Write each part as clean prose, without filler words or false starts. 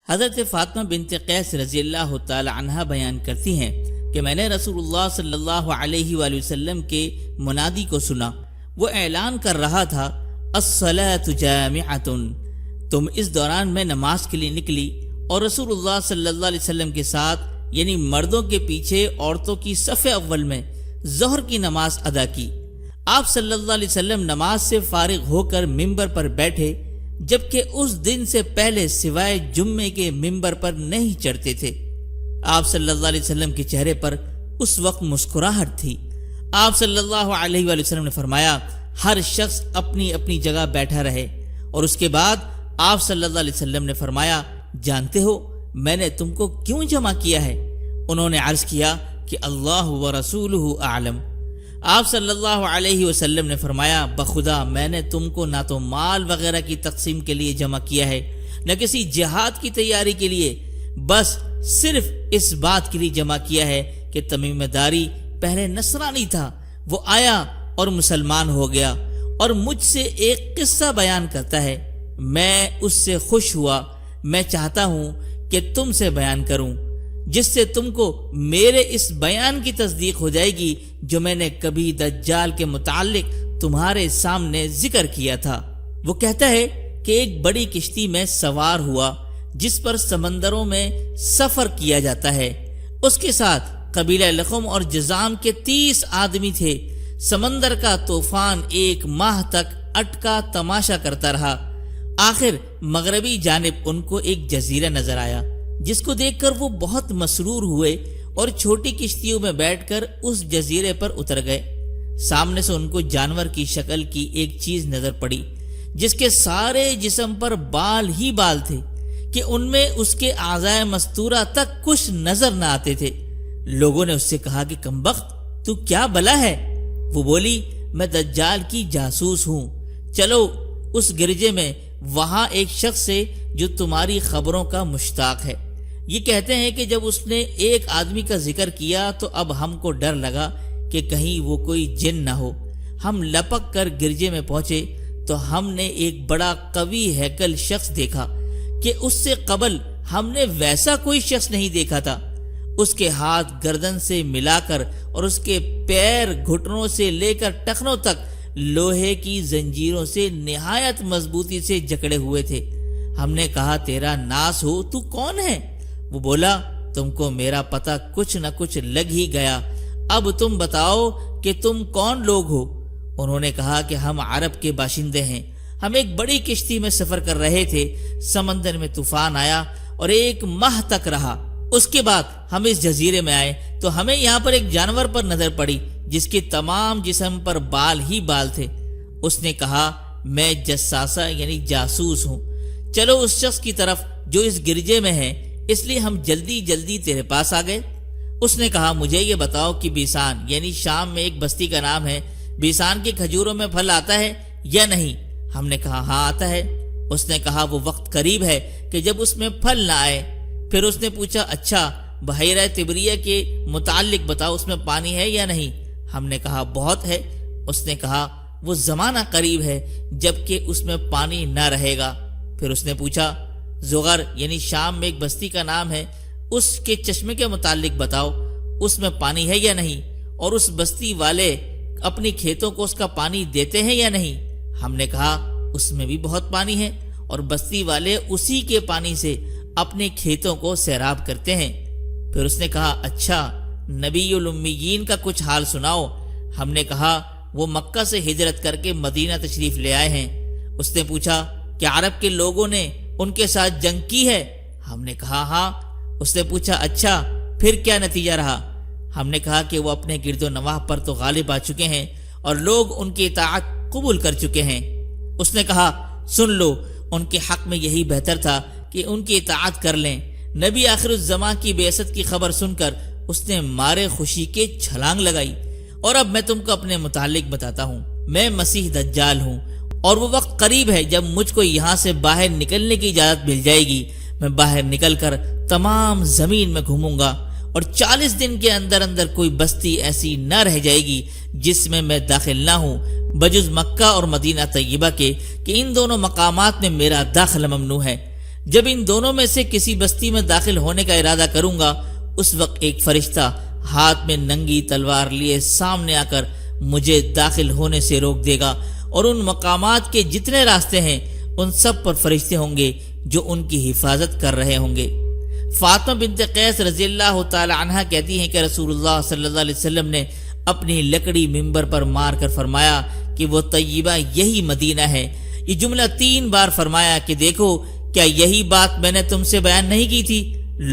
حضرت فاطمہ بنت قیس رضی اللہ تعالی عنہا بیان کرتی ہیں کہ میں نے رسول اللہ صلی اللہ علیہ وآلہ وسلم کے منادی کو سنا، وہ اعلان کر رہا تھا الصلاۃ جامعۃ، تم اس دوران میں نماز کے لیے نکلی اور رسول اللہ صلی اللہ علیہ وسلم کے ساتھ یعنی مردوں کے پیچھے عورتوں کی صف اول میں ظہر کی نماز ادا کی۔ آپ صلی اللہ علیہ وسلم نماز سے فارغ ہو کر ممبر پر بیٹھے، جبکہ اس دن سے پہلے سوائے جمعے کے ممبر پر نہیں چڑھتے تھے۔ آپ صلی اللہ علیہ وسلم کے چہرے پر اس وقت مسکراہٹ تھی۔ آپ صلی اللہ علیہ وآلہ وسلم نے فرمایا ہر شخص اپنی اپنی جگہ بیٹھا رہے، اور اس کے بعد آپ صلی اللہ علیہ وسلم نے فرمایا جانتے ہو میں نے تم کو کیوں جمع کیا ہے؟ انہوں نے عرض کیا کہ اللہ ورسولہ اعلم۔ آپ صلی اللہ علیہ وسلم نے فرمایا بخدا میں نے تم کو نہ تو مال وغیرہ کی تقسیم کے لیے جمع کیا ہے، نہ کسی جہاد کی تیاری کے لیے، بس صرف اس بات کے لیے جمع کیا ہے کہ تمیم داری پہلے نصرانی تھا، وہ آیا اور مسلمان ہو گیا اور مجھ سے ایک قصہ بیان کرتا ہے، میں اس سے خوش ہوا، میں چاہتا ہوں کہ تم سے بیان کروں جس سے تم کو میرے اس بیان کی تصدیق ہو جائے گی جو میں نے کبھی دجال کے متعلق تمہارے سامنے ذکر کیا تھا۔ وہ کہتا ہے کہ ایک بڑی کشتی میں سوار ہوا جس پر سمندروں میں سفر کیا جاتا ہے، اس کے ساتھ قبیلہ لخم اور جزام کے 30 آدمی تھے۔ سمندر کا طوفان 1 ماہ تک اٹکا تماشا کرتا رہا، آخر مغربی جانب ان کو ایک جزیرہ نظر آیا جس کو دیکھ کر وہ بہت مسرور ہوئے اور چھوٹی کشتیوں میں بیٹھ کر اس جزیرے پر اتر گئے۔ سامنے سے ان کو جانور کی شکل کی ایک چیز نظر پڑی جس کے سارے جسم پر بال ہی بال تھے کہ ان میں اس کے اعضائے مستورہ تک کچھ نظر نہ آتے تھے۔ لوگوں نے اس سے کہا کہ کمبخت تو کیا بلا ہے؟ وہ بولی میں دجال کی جاسوس ہوں، چلو اس گرجے میں، وہاں ایک شخص ہے جو تمہاری خبروں کا مشتاق ہے۔ یہ کہتے ہیں کہ جب اس نے ایک آدمی کا ذکر کیا تو اب ہم کو ڈر لگا کہ کہیں وہ کوئی جن نہ ہو۔ ہم لپک کر گرجے میں پہنچے تو ہم نے ایک بڑا قوی ہیکل شخص دیکھا کہ اس سے قبل ہم نے ویسا کوئی شخص نہیں دیکھا تھا۔ اس کے ہاتھ گردن سے ملا کر اور اس کے پیر گھٹنوں سے لے کر ٹخنوں تک لوہے کی زنجیروں سے نہایت مضبوطی سے جکڑے ہوئے تھے۔ ہم نے کہا تیرا ناس ہو، تو کون ہے؟ وہ بولا تم کو میرا پتہ کچھ نہ کچھ لگ ہی گیا، اب تم بتاؤ کہ تم کون لوگ ہو؟ انہوں نے کہا کہ ہم عرب کے باشندے ہیں، ہم ایک بڑی کشتی میں سفر کر رہے تھے، سمندر میں طوفان آیا اور 1 ماہ تک رہا، اس کے بعد ہم اس جزیرے میں آئے تو ہمیں یہاں پر ایک جانور پر نظر پڑی جس کے تمام جسم پر بال ہی بال تھے۔ اس نے کہا میں جساسہ یعنی جاسوس ہوں، چلو اس شخص کی طرف جو اس گرجے میں ہے، اس لیے ہم جلدی جلدی تیرے پاس آ گئے۔ اس نے کہا مجھے یہ بتاؤ کہ بیسان یعنی شام میں ایک بستی کا نام ہے، بیسان کے کھجوروں میں پھل آتا ہے یا نہیں؟ ہم نے کہا ہاں آتا ہے۔ اس نے کہا وہ وقت قریب ہے کہ جب اس میں پھل نہ آئے۔ پھر اس نے پوچھا اچھا بحیرہ تبریہ کے متعلق بتاؤ، اس میں پانی ہے یا نہیں؟ ہم نے کہا بہت ہے۔ اس نے کہا وہ زمانہ قریب ہے جبکہ اس میں پانی نہ رہے گا۔ پھر اس نے پوچھا زغر یعنی شام میں ایک بستی کا نام ہے، اس کے چشمے کے متعلق بتاؤ، اس میں پانی ہے یا نہیں، اور اس بستی والے اپنی کھیتوں کو اس کا پانی دیتے ہیں یا نہیں؟ ہم نے کہا اس میں بھی بہت پانی ہے اور بستی والے اسی کے پانی سے اپنے کھیتوں کو سیراب کرتے ہیں۔ پھر اس نے کہا اچھا نبی الامیین کا کچھ حال سناؤ۔ ہم نے کہا وہ مکہ سے ہجرت کر کے مدینہ تشریف لے آئے ہیں۔ اس نے پوچھا کہ عرب کے لوگوں نے ان کے ساتھ جنگ کی ہے؟ ہم نے کہا ہاں۔ اس نے پوچھا اچھا پھر کیا نتیجہ رہا؟ ہم نے کہا کہ وہ اپنے گرد و نواح پر تو غالب آ چکے ہیں اور لوگ ان کی اطاعت قبول کر چکے ہیں۔ اس نے کہا سن لو، ان کے حق میں یہی بہتر تھا کہ ان کی اطاعت کر لیں۔ نبی آخر الزمان کی بعثت کی خبر سن کر اس نے مارے خوشی کے چھلانگ لگائی۔ اور اب میں تم کو اپنے متعلق بتاتا ہوں، میں مسیح دجال ہوں اور وہ وقت قریب ہے جب مجھ کو یہاں سے باہر نکلنے کی اجازت مل جائے گی۔ میں باہر نکل کر تمام زمین میں گھوموں گا اور 40 دن کے اندر اندر کوئی بستی ایسی نہ رہ جائے گی جس میں داخل نہ ہوں بجز مکہ اور مدینہ طیبہ کے، کہ ان دونوں مقامات میں میرا داخلہ ممنوع ہے۔ جب ان دونوں میں سے کسی بستی میں داخل ہونے کا ارادہ کروں گا، اس وقت ایک فرشتہ ہاتھ میں ننگی تلوار لیے سامنے آ کر مجھے داخل ہونے سے روک دے گا، اور ان مقامات کے جتنے راستے ہیں ان سب پر فرشتے ہوں گے جو ان کی حفاظت کر رہے ہوں گے۔ فاطمہ بنت قیس رضی اللہ تعالی عنہ کہتی ہیں کہ رسول اللہ صلی اللہ علیہ وسلم نے اپنی لکڑی منبر پر مار کر فرمایا کہ وہ طیبہ یہی مدینہ ہے۔ یہ جملہ 3 بار فرمایا کہ دیکھو کیا یہی بات میں نے تم سے بیان نہیں کی تھی؟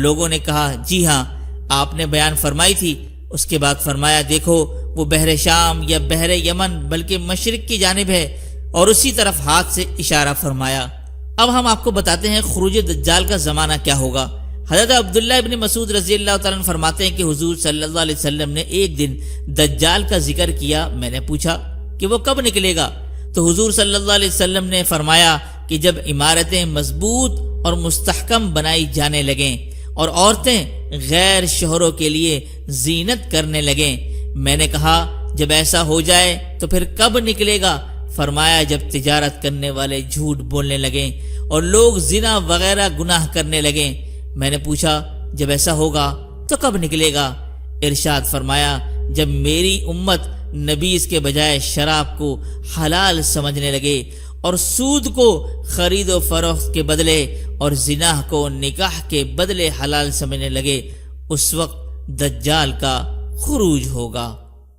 لوگوں نے کہا جی ہاں آپ نے بیان فرمائی تھی۔ اس کے بعد فرمایا دیکھو وہ بحر شام یا بحر یمن بلکہ مشرق کی جانب ہے، اور اسی طرف ہاتھ سے اشارہ فرمایا۔ اب ہم آپ کو بتاتے ہیں خروج دجال کا زمانہ کیا ہوگا۔ حضرت عبداللہ ابن مسعود رضی اللہ تعالیٰ عنہ فرماتے ہیں کہ حضور صلی اللہ علیہ وسلم نے ایک دن دجال کا ذکر کیا۔ میں نے پوچھا کہ وہ کب نکلے گا؟ تو حضور صلی اللہ علیہ وسلم نے فرمایا کہ جب عمارتیں مضبوط اور مستحکم بنائی جانے لگیں اور عورتیں غیر شوہروں کے لیے زینت کرنے لگیں۔ میں نے کہا جب ایسا ہو جائے تو پھر کب نکلے گا؟ فرمایا جب تجارت کرنے والے جھوٹ بولنے لگیں اور لوگ زنا وغیرہ گناہ کرنے لگیں۔ میں نے پوچھا جب ایسا ہوگا تو کب نکلے گا؟ ارشاد فرمایا جب میری امت نبیذ کے بجائے شراب کو حلال سمجھنے لگے اور سود کو خرید و فروخت کے بدلے اور زنا کو نکاح کے بدلے حلال سمجھنے لگے، اس وقت دجال کا خروج ہوگا۔